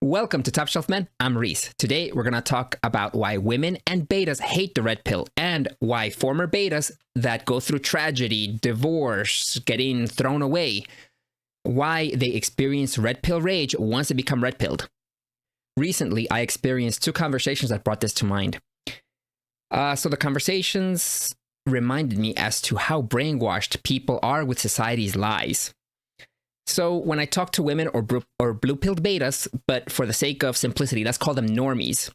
Welcome to Top Shelf Men. I'm Reese. Today, we're going to talk about why women and betas hate the red pill and why former betas that go through tragedy, divorce, getting thrown away, why they experience red pill rage once they become red pilled. Recently, I experienced two conversations that brought this to mind. So the conversations reminded me as to how brainwashed people are with society's lies. So when I talk to women or blue-pilled betas, but for the sake of simplicity, let's call them normies,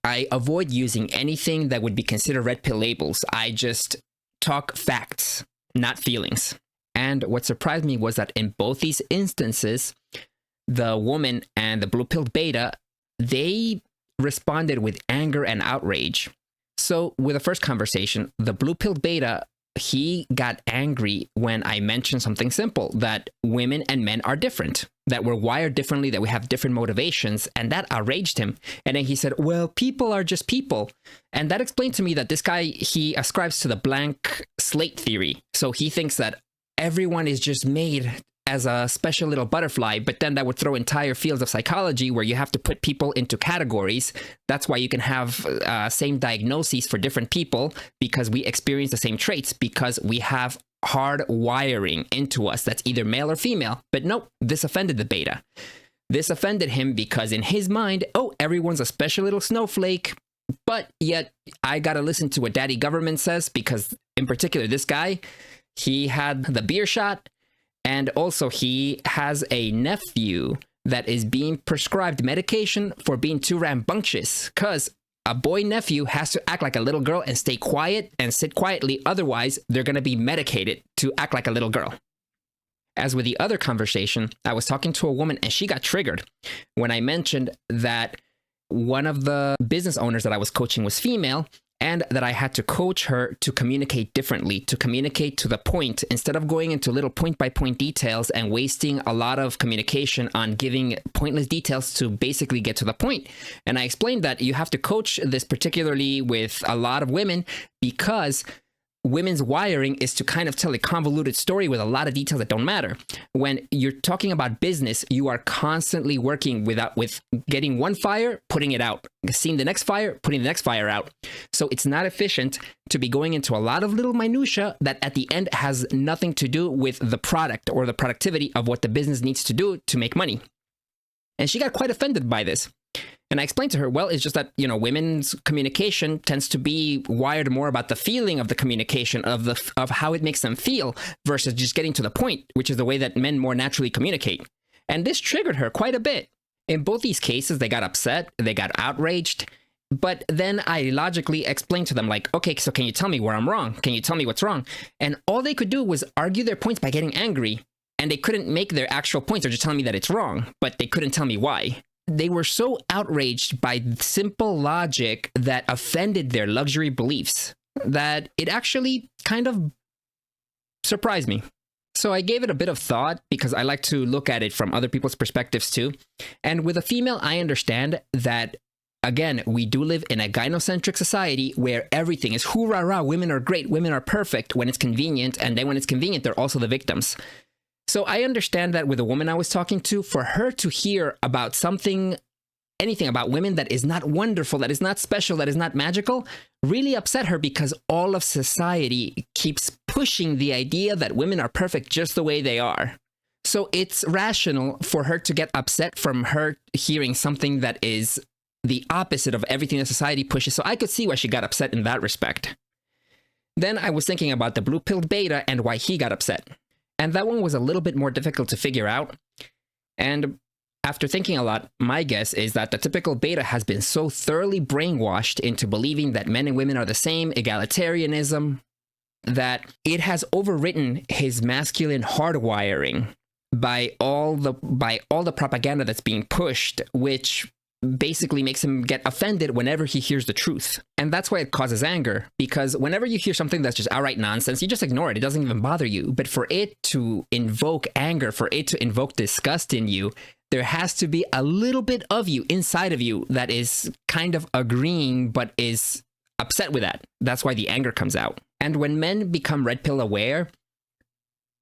I avoid using anything that would be considered red pill labels. I just talk facts, not feelings. And what surprised me was that in both these instances, the woman and the blue-pilled beta, they responded with anger and outrage. So with the first conversation, the blue-pilled beta, he got angry when I mentioned something simple, that women and men are different, that we're wired differently, that we have different motivations, and that outraged him. And then he said, well, people are just people. And that explained to me that this guy, he ascribes to the blank slate theory. So he thinks that everyone is just made as a special little butterfly, but then that would throw entire fields of psychology where you have to put people into categories. That's why you can have same diagnoses for different people, because we experience the same traits, because we have hard wiring into us that's either male or female. But nope, this offended the beta. This offended him because in his mind, oh, everyone's a special little snowflake, but yet I gotta listen to what daddy government says, because in particular, this guy, he had the beer shot. And also, he has a nephew that is being prescribed medication for being too rambunctious, because a boy nephew has to act like a little girl and stay quiet and sit quietly. Otherwise, they're going to be medicated to act like a little girl. As with the other conversation, I was talking to a woman and she got triggered when I mentioned that one of the business owners that I was coaching was female, and that I had to coach her to communicate differently, to communicate to the point, instead of going into little point-by-point details and wasting a lot of communication on giving pointless details to basically get to the point. And I explained that you have to coach this particularly with a lot of women, because women's wiring is to kind of tell a convoluted story with a lot of details that don't matter. When you're talking about business, you are constantly working with getting one fire, putting it out, seeing the next fire, putting the next fire out. So it's not efficient to be going into a lot of little minutia that at the end has nothing to do with the product or the productivity of what the business needs to do to make money. And she got quite offended by this. And I explained to her, well, it's just that, women's communication tends to be wired more about the feeling of the communication, of how it makes them feel, versus just getting to the point, which is the way that men more naturally communicate. And this triggered her quite a bit. In both these cases, they got upset, they got outraged, but then I logically explained to them, like, okay, so can you tell me where I'm wrong? Can you tell me what's wrong? And all they could do was argue their points by getting angry, and they couldn't make their actual points. They're just telling me that it's wrong, but they couldn't tell me why. They were so outraged by simple logic that offended their luxury beliefs that it actually kind of surprised me. So I gave it a bit of thought, because I like to look at it from other people's perspectives too. And with a female, I understand that, again, we do live in a gynocentric society where everything is hoorah, women are great, women are perfect when it's convenient, and then when it's convenient, they're also the victims. So I understand that with a woman I was talking to, for her to hear about anything about women that is not wonderful, that is not special, that is not magical, really upset her, because all of society keeps pushing the idea that women are perfect just the way they are. So it's rational for her to get upset from her hearing something that is the opposite of everything that society pushes. So I could see why she got upset in that respect. Then I was thinking about the blue-pilled beta and why he got upset. And that one was a little bit more difficult to figure out. And after thinking a lot, my guess is that the typical beta has been so thoroughly brainwashed into believing that men and women are the same, egalitarianism, that it has overwritten his masculine hardwiring by all the propaganda that's being pushed, which basically makes him get offended whenever he hears the truth. And that's why it causes anger, because whenever you hear something that's just outright nonsense, you just ignore it. It doesn't even bother you. But for it to invoke anger, for it to invoke disgust in you, there has to be a little bit of you inside of you that is kind of agreeing but is upset with that. That's why the anger comes out. And when men become red pill aware,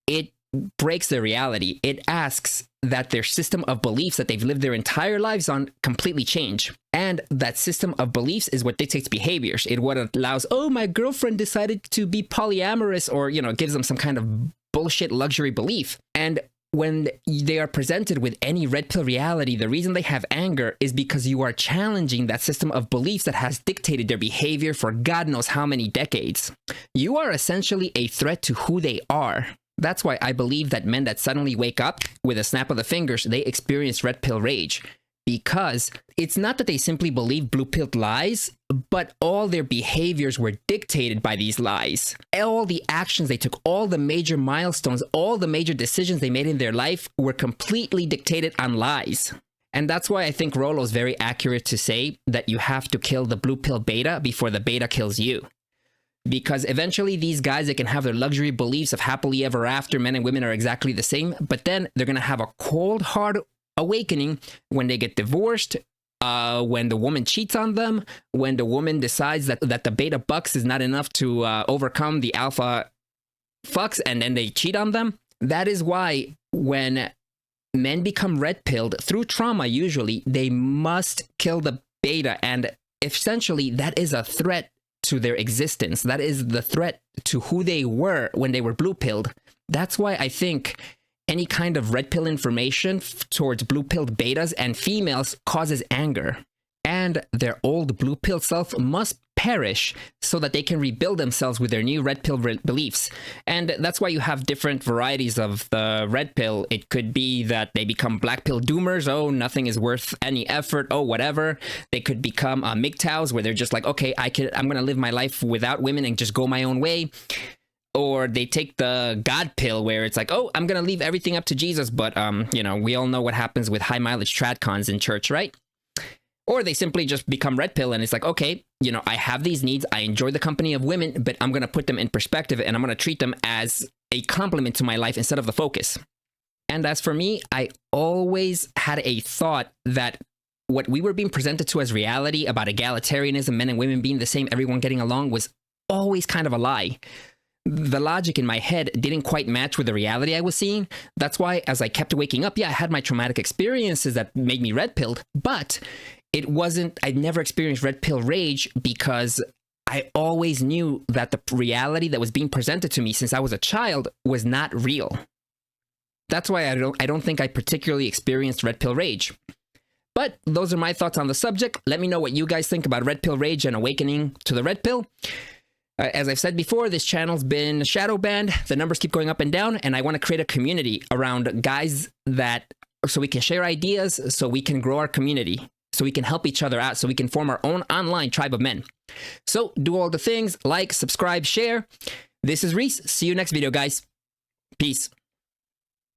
it breaks their reality. It asks that their system of beliefs that they've lived their entire lives on completely change. And that system of beliefs is what dictates behaviors. It what allows, oh, my girlfriend decided to be polyamorous, or, gives them some kind of bullshit luxury belief. And when they are presented with any red pill reality, the reason they have anger is because you are challenging that system of beliefs that has dictated their behavior for God knows how many decades. You are essentially a threat to who they are. That's why I believe that men that suddenly wake up with a snap of the fingers, they experience red pill rage. Because it's not that they simply believe blue-pilled lies, but all their behaviors were dictated by these lies. All the actions they took, all the major milestones, all the major decisions they made in their life were completely dictated on lies. And that's why I think Rollo's very accurate to say that you have to kill the blue-pill beta before the beta kills you. Because eventually these guys, they can have their luxury beliefs of happily ever after, men and women are exactly the same, but then they're going to have a cold, hard awakening when they get divorced, when the woman cheats on them, when the woman decides that the beta bucks is not enough to overcome the alpha fucks, and then they cheat on them. That is why when men become red-pilled through trauma, usually they must kill the beta, and essentially that is a threat to their existence. That is the threat to who they were when they were blue-pilled. That's why I think any kind of red pill information towards blue-pilled betas and females causes anger. And their old blue-pill self must perish so that they can rebuild themselves with their new red pill beliefs. And that's why you have different varieties of the red pill. It could be that they become black pill doomers. Oh, nothing is worth any effort. Oh, whatever. They could become MGTOWs, where they're just like, okay, I'm going to live my life without women and just go my own way. Or they take the God pill, where it's like, oh, I'm going to leave everything up to Jesus. But, we all know what happens with high mileage tradcons in church, right? Or they simply just become red pill, and it's like, okay, I have these needs. I enjoy the company of women, but I'm going to put them in perspective, and I'm going to treat them as a complement to my life instead of the focus. And as for me, I always had a thought that what we were being presented to as reality about egalitarianism, men and women being the same, everyone getting along, was always kind of a lie. The logic in my head didn't quite match with the reality I was seeing. That's why, as I kept waking up, I had my traumatic experiences that made me red-pilled, but I'd never experienced red pill rage because I always knew that the reality that was being presented to me since I was a child was not real. That's why I don't think I particularly experienced red pill rage. But those are my thoughts on the subject. Let me know what you guys think about red pill rage and awakening to the red pill. As I've said before, this channel's been shadow banned. The numbers keep going up and down, and I want to create a community around guys so we can share ideas, so we can grow our community, so we can help each other out, so we can form our own online tribe of men. So do all the things, like, subscribe, share. This is Reese. See you next video, guys. Peace.